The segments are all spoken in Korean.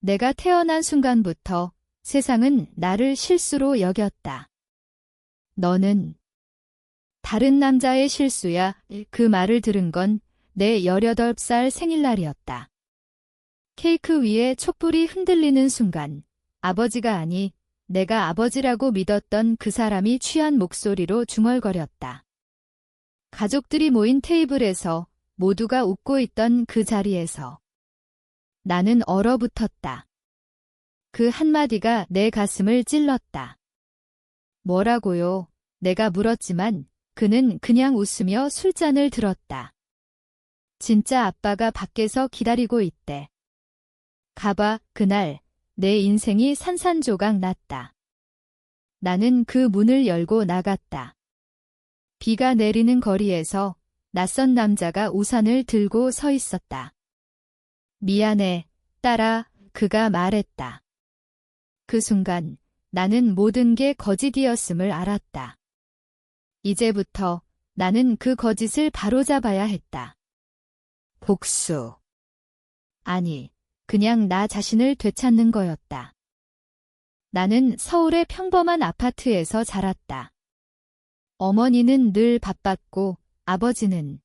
내가 태어난 순간부터 세상은 나를 실수로 여겼다. 너는 다른 남자의 실수야. 그 말을 들은 건 내 18살 생일날이었다. 케이크 위에 촛불이 흔들리는 순간 아버지가 아니 내가 아버지라고 믿었던 그 사람이 취한 목소리로 중얼거렸다. 가족들이 모인 테이블에서 모두가 웃고 있던 그 자리에서 나는 얼어붙었다. 그 한마디가 내 가슴을 찔렀다. 뭐라고요? 내가 물었지만 그는 그냥 웃으며 술잔을 들었다. 진짜 아빠가 밖에서 기다리고 있대. 가봐, 그날 내 인생이 산산조각 났다. 나는 그 문을 열고 나갔다. 비가 내리는 거리에서 낯선 남자가 우산을 들고 서 있었다. 미안해, 딸아, 그가 말했다. 그 순간 나는 모든 게 거짓이었음을 알았다. 이제부터 나는 그 거짓을 바로잡아야 했다. 복수. 아니, 그냥 나 자신을 되찾는 거였다. 나는 서울의 평범한 아파트에서 자랐다. 어머니는 늘 바빴고 아버지는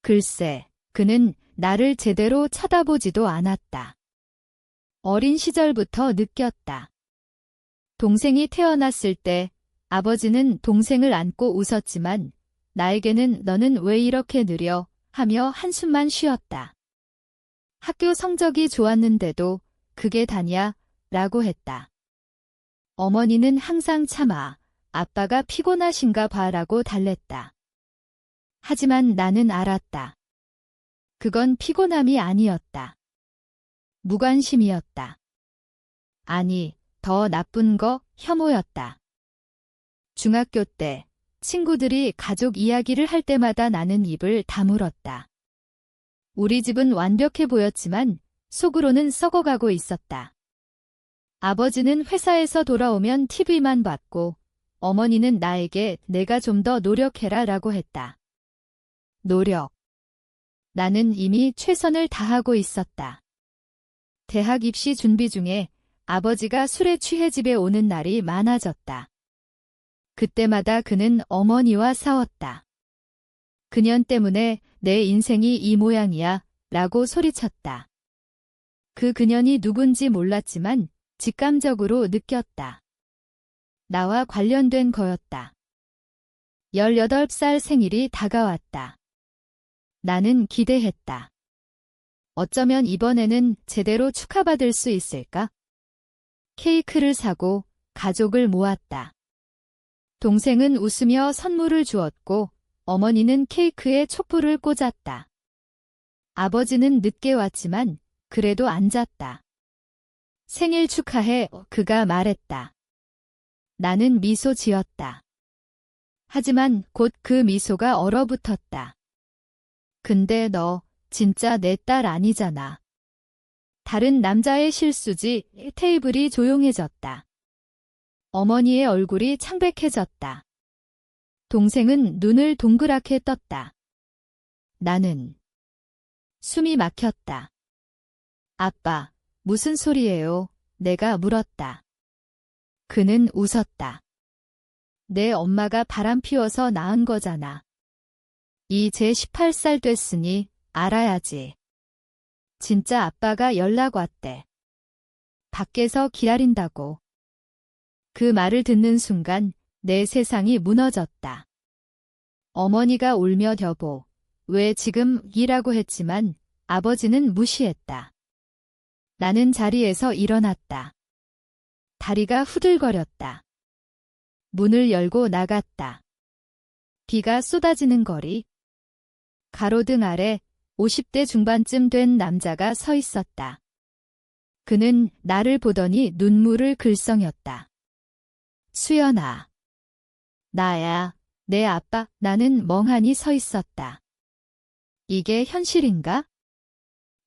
글쎄, 그는 나를 제대로 쳐다보지도 않았다. 어린 시절부터 느꼈다. 동생이 태어났을 때 아버지는 동생을 안고 웃었지만 나에게는 너는 왜 이렇게 느려 하며 한숨만 쉬었다. 학교 성적이 좋았는데도 그게 다냐? 라고 했다. 어머니는 항상 참아 아빠가 피곤하신가 봐라고 달랬다. 하지만 나는 알았다. 그건 피곤함이 아니었다. 무관심이었다. 아니, 더 나쁜 거 혐오였다. 중학교 때 친구들이 가족 이야기를 할 때마다 나는 입을 다물었다. 우리 집은 완벽해 보였지만 속으로는 썩어가고 있었다. 아버지는 회사에서 돌아오면 TV만 봤고 어머니는 나에게 내가 좀 더 노력해라 라고 했다. 노력. 나는 이미 최선을 다하고 있었다. 대학 입시 준비 중에 아버지가 술에 취해 집에 오는 날이 많아졌다. 그때마다 그는 어머니와 싸웠다. 그년 때문에 내 인생이 이 모양이야 라고 소리쳤다. 그 그년이 누군지 몰랐지만 직감적으로 느꼈다. 나와 관련된 거였다. 18살 생일이 다가왔다. 나는 기대했다. 어쩌면 이번에는 제대로 축하받을 수 있을까? 케이크를 사고 가족을 모았다. 동생은 웃으며 선물을 주었고 어머니는 케이크에 촛불을 꽂았다. 아버지는 늦게 왔지만 그래도 앉았다. 생일 축하해, 그가 말했다. 나는 미소 지었다. 하지만 곧 그 미소가 얼어붙었다. 근데 너 진짜 내 딸 아니잖아. 다른 남자의 실수지. 테이블이 조용해졌다. 어머니의 얼굴이 창백해졌다. 동생은 눈을 동그랗게 떴다. 나는 숨이 막혔다. 아빠, 무슨 소리예요? 내가 물었다. 그는 웃었다. 내 엄마가 바람 피워서 낳은 거잖아. 이제 18살 됐으니 알아야지. 진짜 아빠가 연락 왔대. 밖에서 기다린다고. 그 말을 듣는 순간 내 세상이 무너졌다. 어머니가 울며 여보, 왜 지금 이라고 했지만 아버지는 무시했다. 나는 자리에서 일어났다. 다리가 후들거렸다. 문을 열고 나갔다. 비가 쏟아지는 거리. 가로등 아래 50대 중반쯤 된 남자가 서 있었다. 그는 나를 보더니 눈물을 글썽였다. 수연아. 나야, 내 아빠. 나는 멍하니 서 있었다. 이게 현실인가?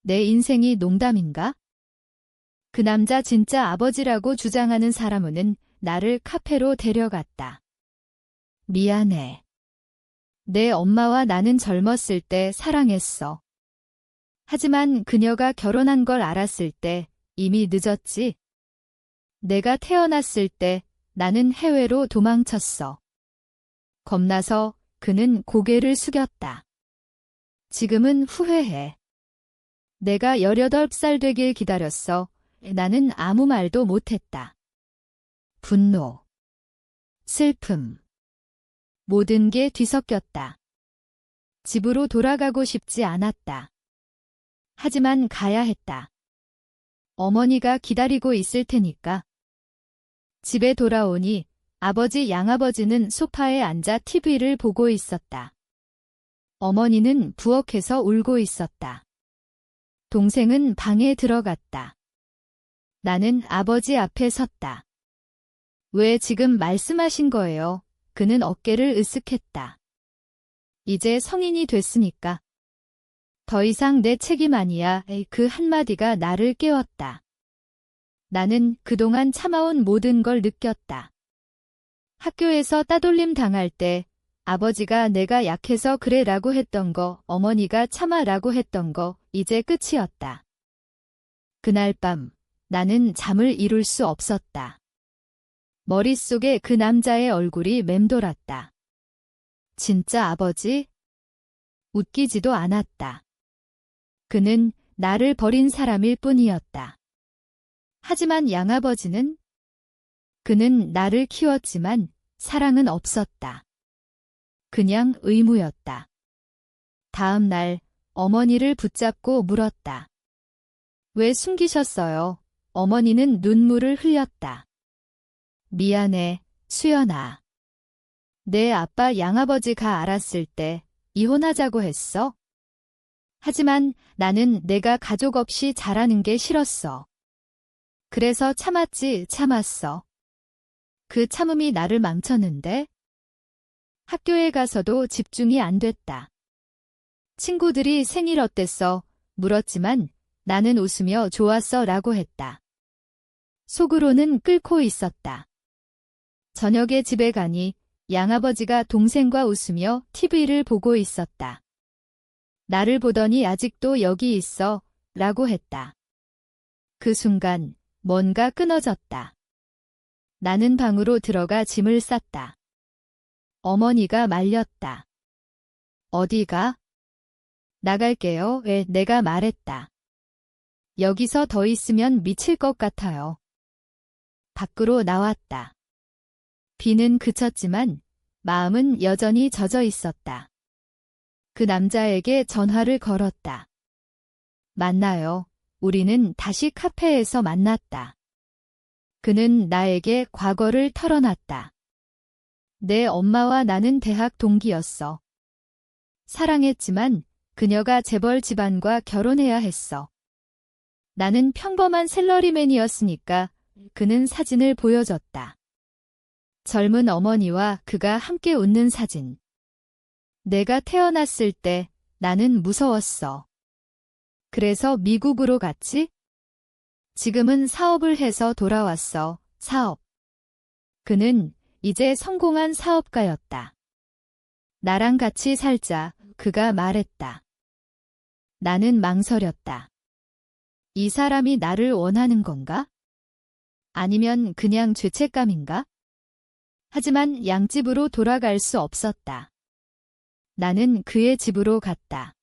내 인생이 농담인가? 그 남자 진짜 아버지라고 주장하는 사람은 나를 카페로 데려갔다. 미안해. 내 엄마와 나는 젊었을 때 사랑했어. 하지만 그녀가 결혼한 걸 알았을 때 이미 늦었지. 내가 태어났을 때 나는 해외로 도망쳤어. 겁나서 그는 고개를 숙였다. 지금은 후회해. 내가 18살 되길 기다렸어. 나는 아무 말도 못했다. 분노, 슬픔, 모든 게 뒤섞였다. 집으로 돌아가고 싶지 않았다. 하지만 가야 했다. 어머니가 기다리고 있을 테니까. 집에 돌아오니 아버지 양아버지는 소파에 앉아 TV를 보고 있었다. 어머니는 부엌에서 울고 있었다. 동생은 방에 들어갔다. 나는 아버지 앞에 섰다. 왜 지금 말씀하신 거예요? 그는 어깨를 으쓱했다. 이제 성인이 됐으니까. 더 이상 내 책임 아니야. 그 한마디가 나를 깨웠다. 나는 그동안 참아온 모든 걸 느꼈다. 학교에서 따돌림 당할 때 아버지가 내가 약해서 그래라고 했던 거, 어머니가 참아라고 했던 거, 이제 끝이었다. 그날 밤 나는 잠을 이룰 수 없었다. 머릿속에 그 남자의 얼굴이 맴돌았다. 진짜 아버지? 웃기지도 않았다. 그는 나를 버린 사람일 뿐이었다. 하지만 양아버지는? 그는 나를 키웠지만 사랑은 없었다. 그냥 의무였다. 다음 날 어머니를 붙잡고 물었다. 왜 숨기셨어요? 어머니는 눈물을 흘렸다. 미안해, 수연아. 내 아빠 양아버지가 알았을 때 이혼하자고 했어. 하지만 나는 내가 가족 없이 자라는 게 싫었어. 그래서 참았어. 그 참음이 나를 망쳤는데 학교에 가서도 집중이 안 됐다. 친구들이 생일 어땠어? 물었지만 나는 웃으며 좋았어 라고 했다. 속으로는 끓고 있었다. 저녁에 집에 가니 양아버지가 동생과 웃으며 TV를 보고 있었다. 나를 보더니 아직도 여기 있어 라고 했다. 그 순간 뭔가 끊어졌다. 나는 방으로 들어가 짐을 쌌다. 어머니가 말렸다. 어디가? 나갈게요. 왜? 내가 말했다. 여기서 더 있으면 미칠 것 같아요. 밖으로 나왔다. 비는 그쳤지만 마음은 여전히 젖어 있었다. 그 남자에게 전화를 걸었다. 만나요. 우리는 다시 카페에서 만났다. 그는 나에게 과거를 털어놨다. 내 엄마와 나는 대학 동기였어. 사랑했지만 그녀가 재벌 집안과 결혼해야 했어. 나는 평범한 샐러리맨이었으니까 그는 사진을 보여줬다. 젊은 어머니와 그가 함께 웃는 사진. 내가 태어났을 때 나는 무서웠어. 그래서 미국으로 갔지? 지금은 사업을 해서 돌아왔어. 사업. 그는 이제 성공한 사업가였다. 나랑 같이 살자. 그가 말했다. 나는 망설였다. 이 사람이 나를 원하는 건가? 아니면 그냥 죄책감인가? 하지만 양집으로 돌아갈 수 없었다. 나는 그의 집으로 갔다.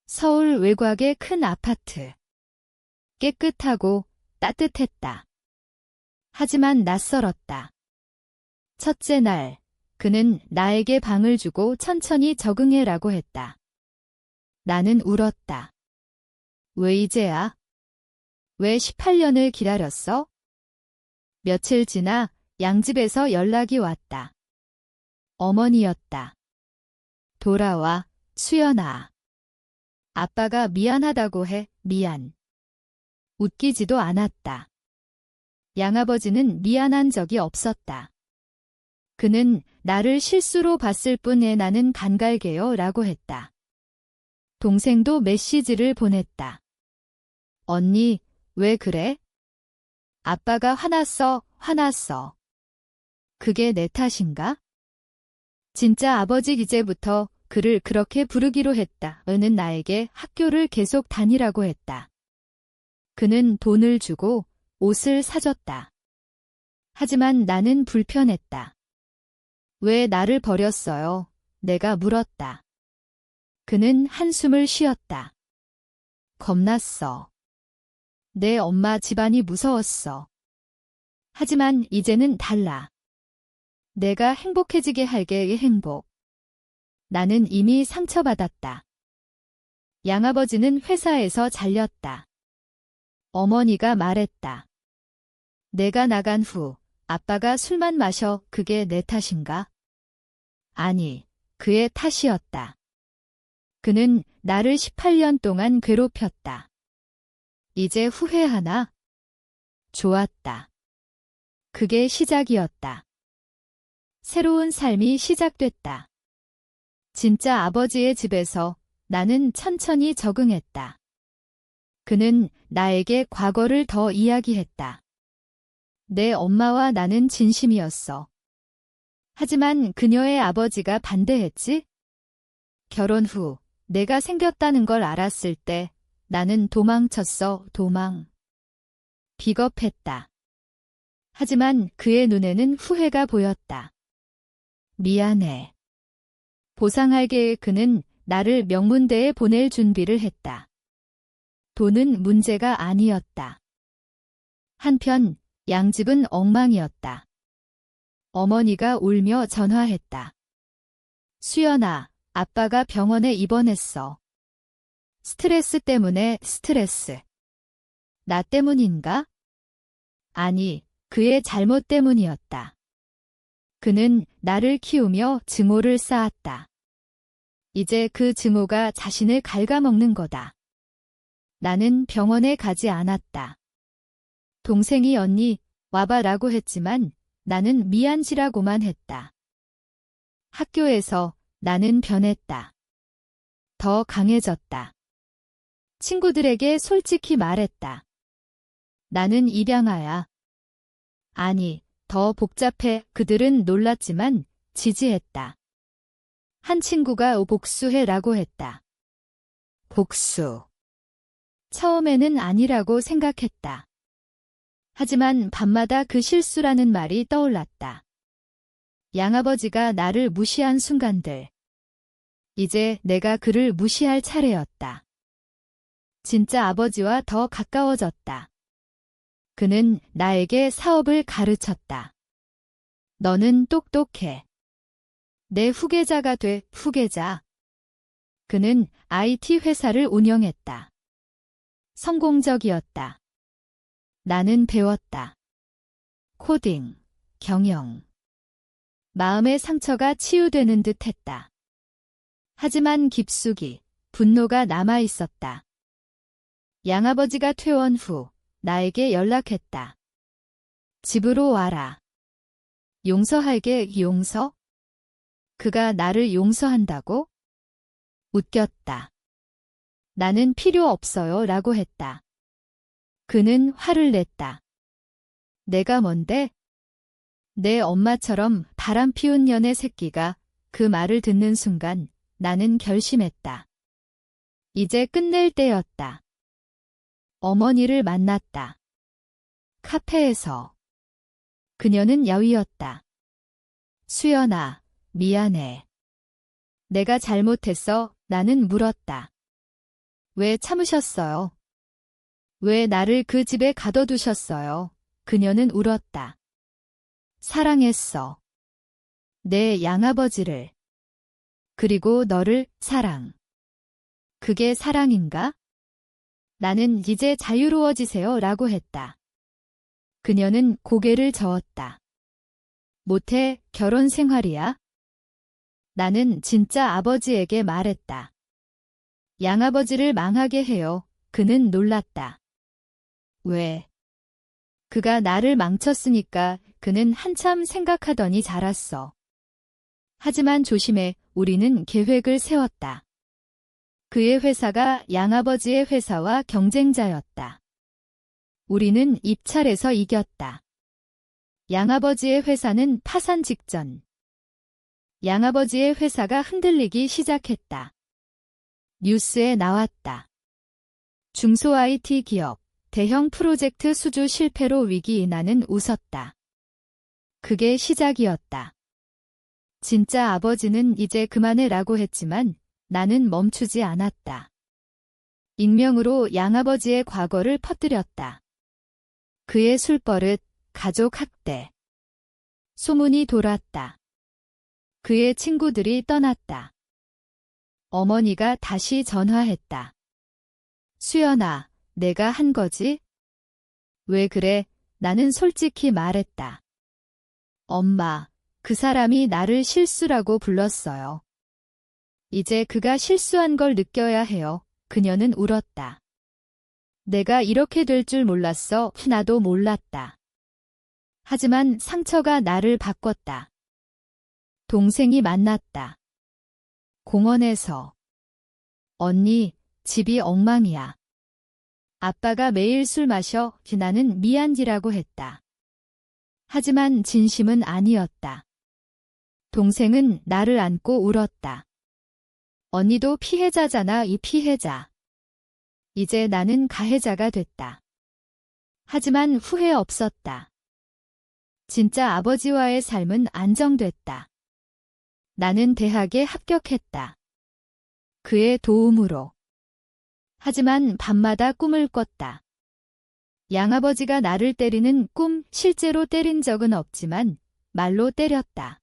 서울 외곽의 큰 아파트. 깨끗하고 따뜻했다. 하지만 낯설었다. 첫째 날, 그는 나에게 방을 주고 천천히 적응해라고 했다. 나는 울었다. 왜 이제야? 왜 18년을 기다렸어? 며칠 지나 양집에서 연락이 왔다. 어머니였다. 돌아와, 수연아. 아빠가 미안하다고 해, 미안. 웃기지도 않았다. 양아버지는 미안한 적이 없었다. 그는 나를 실수로 봤을 뿐에 나는 간갈게요 라고 했다. 동생도 메시지를 보냈다. 언니, 왜 그래? 아빠가 화났어. 그게 내 탓인가? 진짜 아버지 이제부터 그를 그렇게 부르기로 했다. 은은 나에게 학교를 계속 다니라고 했다. 그는 돈을 주고 옷을 사줬다. 하지만 나는 불편했다. 왜 나를 버렸어요? 내가 물었다. 그는 한숨을 쉬었다. 겁났어. 내 엄마 집안이 무서웠어. 하지만 이제는 달라. 내가 행복해지게 할게의 행복. 나는 이미 상처받았다. 양아버지는 회사에서 잘렸다. 어머니가 말했다. 내가 나간 후 아빠가 술만 마셔. 그게 내 탓인가? 아니, 그의 탓이었다. 그는 나를 18년 동안 괴롭혔다. 이제 후회하나? 좋았다. 그게 시작이었다. 새로운 삶이 시작됐다. 진짜 아버지의 집에서 나는 천천히 적응했다. 그는 나에게 과거를 더 이야기했다. 내 엄마와 나는 진심이었어. 하지만 그녀의 아버지가 반대했지? 결혼 후 내가 생겼다는 걸 알았을 때 나는 도망쳤어. 비겁했다. 하지만 그의 눈에는 후회가 보였다. 미안해. 보상할게. 그는 나를 명문대에 보낼 준비를 했다. 돈은 문제가 아니었다. 한편 양집은 엉망이었다. 어머니가 울며 전화했다. 수연아, 아빠가 병원에 입원했어. 스트레스 때문에. 스트레스. 나 때문인가? 아니, 그의 잘못 때문이었다. 그는 나를 키우며 증오를 쌓았다. 이제 그 증오가 자신을 갉아먹는 거다. 나는 병원에 가지 않았다. 동생이 언니, 와봐라고 했지만 나는 미안지라고만 했다. 학교에서 나는 변했다. 더 강해졌다. 친구들에게 솔직히 말했다. 나는 입양아야. 아니, 더 복잡해. 그들은 놀랐지만 지지했다. 한 친구가 복수해라고 했다. 복수. 처음에는 아니라고 생각했다. 하지만 밤마다 그 실수라는 말이 떠올랐다. 양아버지가 나를 무시한 순간들. 이제 내가 그를 무시할 차례였다. 진짜 아버지와 더 가까워졌다. 그는 나에게 사업을 가르쳤다. 너는 똑똑해. 내 후계자가 돼. 후계자. 그는 IT 회사를 운영했다. 성공적이었다. 나는 배웠다. 코딩, 경영. 마음의 상처가 치유되는 듯 했다. 하지만 깊숙이 분노가 남아 있었다. 양아버지가 퇴원 후 나에게 연락했다. 집으로 와라. 용서할게. 용서? 그가 나를 용서한다고? 웃겼다. 나는 필요 없어요. 라고 했다. 그는 화를 냈다. 내가 뭔데? 내 엄마처럼 바람 피운 년의 새끼가. 그 말을 듣는 순간 나는 결심했다. 이제 끝낼 때였다. 어머니를 만났다. 카페에서. 그녀는 야위었다. 수연아, 미안해. 내가 잘못했어. 나는 물었다. 왜 참으셨어요? 왜 나를 그 집에 가둬두셨어요? 그녀는 울었다. 사랑했어. 내 양아버지를. 그리고 너를. 사랑. 그게 사랑인가? 나는 이제 자유로워지세요. 라고 했다. 그녀는 고개를 저었다. 못해. 결혼 생활이야? 나는 진짜 아버지에게 말했다. 양아버지를 망하게 해요. 그는 놀랐다. 왜? 그가 나를 망쳤으니까. 그는 한참 생각하더니 자랐어. 하지만 조심해. 우리는 계획을 세웠다. 그의 회사가 양아버지의 회사와 경쟁자였다. 우리는 입찰에서 이겼다. 양아버지의 회사는 파산 직전. 양아버지의 회사가 흔들리기 시작했다. 뉴스에 나왔다. 중소 IT 기업, 대형 프로젝트 수주 실패로 위기 나는 웃었다. 그게 시작이었다. 진짜 아버지는 이제 그만해라고 했지만 나는 멈추지 않았다. 익명으로 양아버지의 과거를 퍼뜨렸다. 그의 술버릇, 가족 학대. 소문이 돌았다. 그의 친구들이 떠났다. 어머니가 다시 전화했다. 수연아, 내가 한 거지? 왜 그래? 나는 솔직히 말했다. 엄마, 그 사람이 나를 실수라고 불렀어요. 이제 그가 실수한 걸 느껴야 해요. 그녀는 울었다. 내가 이렇게 될 줄 몰랐어. 나도 몰랐다. 하지만 상처가 나를 바꿨다. 동생이 만났다. 공원에서. 언니, 집이 엉망이야. 아빠가 매일 술 마셔. 나는 미안지라고 했다. 하지만 진심은 아니었다. 동생은 나를 안고 울었다. 언니도 피해자잖아, 이 피해자. 이제 나는 가해자가 됐다. 하지만 후회 없었다. 진짜 아버지와의 삶은 안정됐다. 나는 대학에 합격했다. 그의 도움으로. 하지만 밤마다 꿈을 꿨다. 양아버지가 나를 때리는 꿈, 실제로 때린 적은 없지만 말로 때렸다.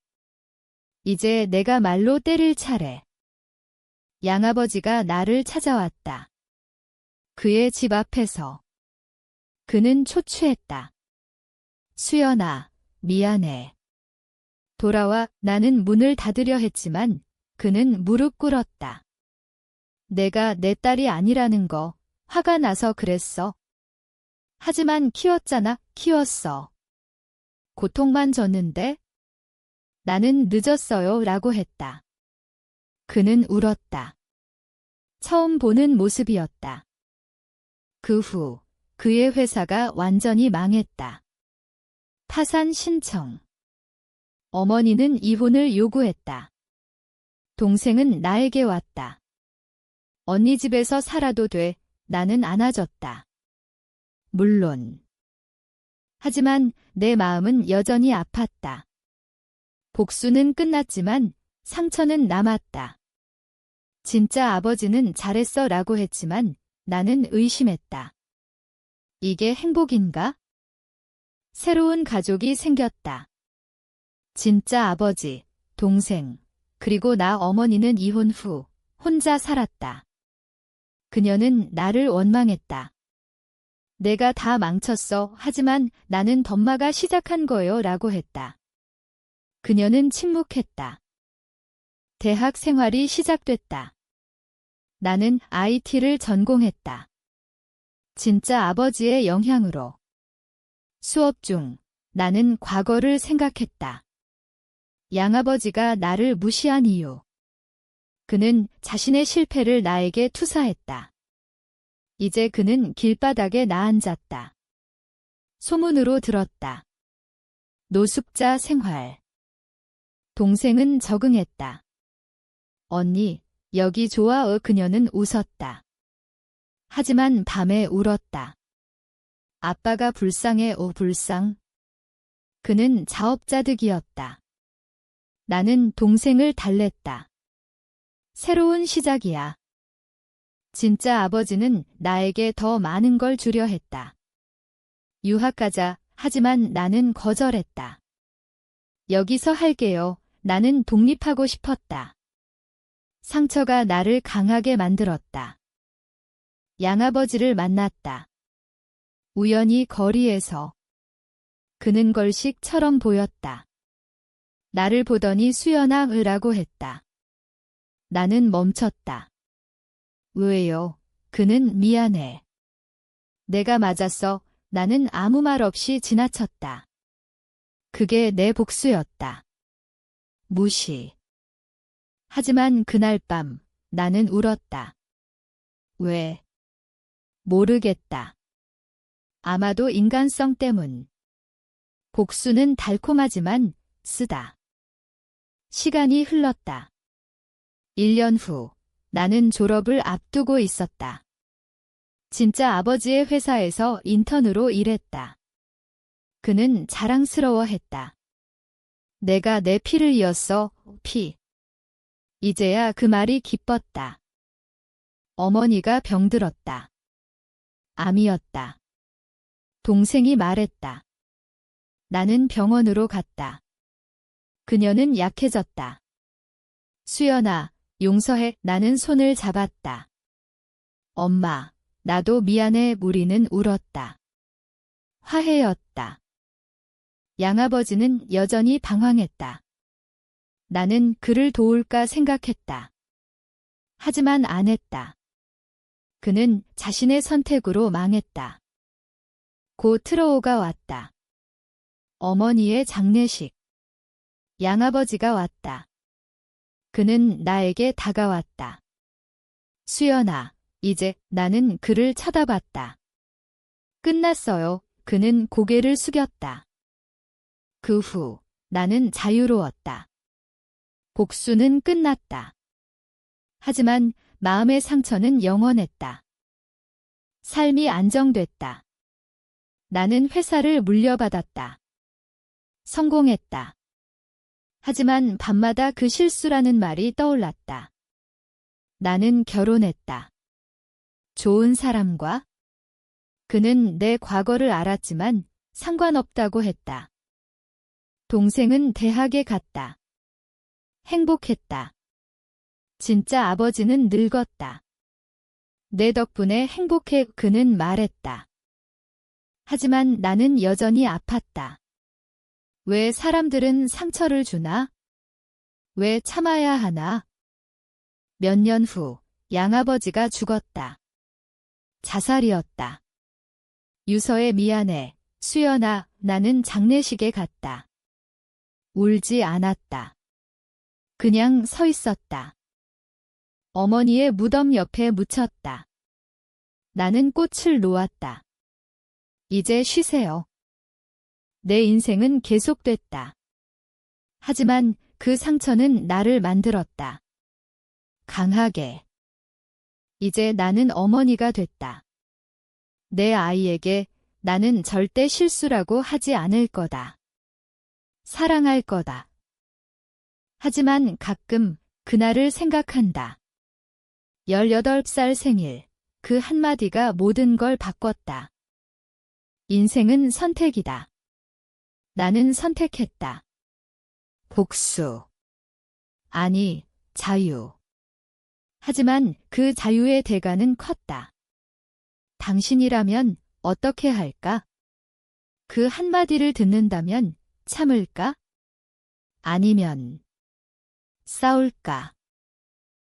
이제 내가 말로 때릴 차례. 양아버지가 나를 찾아왔다. 그의 집 앞에서. 그는 초췌했다. 수연아, 미안해. 돌아와. 나는 문을 닫으려 했지만 그는 무릎 꿇었다. 내가 내 딸이 아니라는 거 화가 나서 그랬어. 하지만 키웠잖아, 키웠어. 고통만 줬는데? 나는 늦었어요 라고 했다. 그는 울었다. 처음 보는 모습이었다. 그 후 그의 회사가 완전히 망했다. 파산 신청. 어머니는 이혼을 요구했다. 동생은 나에게 왔다. 언니 집에서 살아도 돼. 나는 안아줬다. 물론. 하지만 내 마음은 여전히 아팠다. 복수는 끝났지만 상처는 남았다. 진짜 아버지는 잘했어 라고 했지만 나는 의심했다. 이게 행복인가? 새로운 가족이 생겼다. 진짜 아버지, 동생, 그리고 나 어머니는 이혼 후 혼자 살았다. 그녀는 나를 원망했다. 내가 다 망쳤어. 하지만 나는 덤마가 시작한 거예요 라고 했다. 그녀는 침묵했다. 대학 생활이 시작됐다. 나는 IT를 전공했다. 진짜 아버지의 영향으로. 수업 중 나는 과거를 생각했다. 양아버지가 나를 무시한 이유. 그는 자신의 실패를 나에게 투사했다. 이제 그는 길바닥에 나앉았다. 소문으로 들었다. 노숙자 생활. 동생은 적응했다. 언니, 여기 좋아. 그녀는 웃었다. 하지만 밤에 울었다. 아빠가 불쌍해. 불쌍. 그는 자업자득이었다. 나는 동생을 달랬다. 새로운 시작이야. 진짜 아버지는 나에게 더 많은 걸 주려 했다. 유학 가자. 하지만 나는 거절했다. 여기서 할게요. 나는 독립하고 싶었다. 상처가 나를 강하게 만들었다. 양아버지를 만났다. 우연히 거리에서. 그는 걸식처럼 보였다. 나를 보더니 수연아 라고 했다. 나는 멈췄다. 왜요? 그는 미안해. 내가 맞았어. 나는 아무 말 없이 지나쳤다. 그게 내 복수였다. 무시. 하지만 그날 밤 나는 울었다. 왜? 모르겠다. 아마도 인간성 때문. 복수는 달콤하지만 쓰다. 시간이 흘렀다. 1년 후 나는 졸업을 앞두고 있었다. 진짜 아버지의 회사에서 인턴으로 일했다. 그는 자랑스러워했다. 내가 내 피를 이었어, 피. 이제야 그 말이 기뻤다. 어머니가 병들었다. 암이었다. 동생이 말했다. 나는 병원으로 갔다. 그녀는 약해졌다. 수연아, 용서해. 나는 손을 잡았다. 엄마, 나도 미안해. 우리는 울었다. 화해였다. 양아버지는 여전히 방황했다. 나는 그를 도울까 생각했다. 하지만 안 했다. 그는 자신의 선택으로 망했다. 곧 트로오가 왔다. 어머니의 장례식. 양아버지가 왔다. 그는 나에게 다가왔다. 수연아, 이제. 나는 그를 쳐다봤다. 끝났어요. 그는 고개를 숙였다. 그 후 나는 자유로웠다. 복수는 끝났다. 하지만 마음의 상처는 영원했다. 삶이 안정됐다. 나는 회사를 물려받았다. 성공했다. 하지만 밤마다 그 실수라는 말이 떠올랐다. 나는 결혼했다. 좋은 사람과. 그는 내 과거를 알았지만 상관없다고 했다. 동생은 대학에 갔다. 행복했다. 진짜 아버지는 늙었다. 내 덕분에 행복해. 그는 말했다. 하지만 나는 여전히 아팠다. 왜 사람들은 상처를 주나? 왜 참아야 하나? 몇 년 후 양아버지가 죽었다. 자살이었다. 유서에 미안해, 수연아. 나는 장례식에 갔다. 울지 않았다. 그냥 서 있었다. 어머니의 무덤 옆에 묻혔다. 나는 꽃을 놓았다. 이제 쉬세요. 내 인생은 계속됐다. 하지만 그 상처는 나를 만들었다. 강하게. 이제 나는 어머니가 됐다. 내 아이에게 나는 절대 실수라고 하지 않을 거다. 사랑할 거다. 하지만 가끔 그날을 생각한다. 18살 생일. 그 한마디가 모든 걸 바꿨다. 인생은 선택이다. 나는 선택했다. 복수. 아니, 자유. 하지만 그 자유의 대가는 컸다. 당신이라면 어떻게 할까? 그 한마디를 듣는다면 참을까? 아니면 싸울까?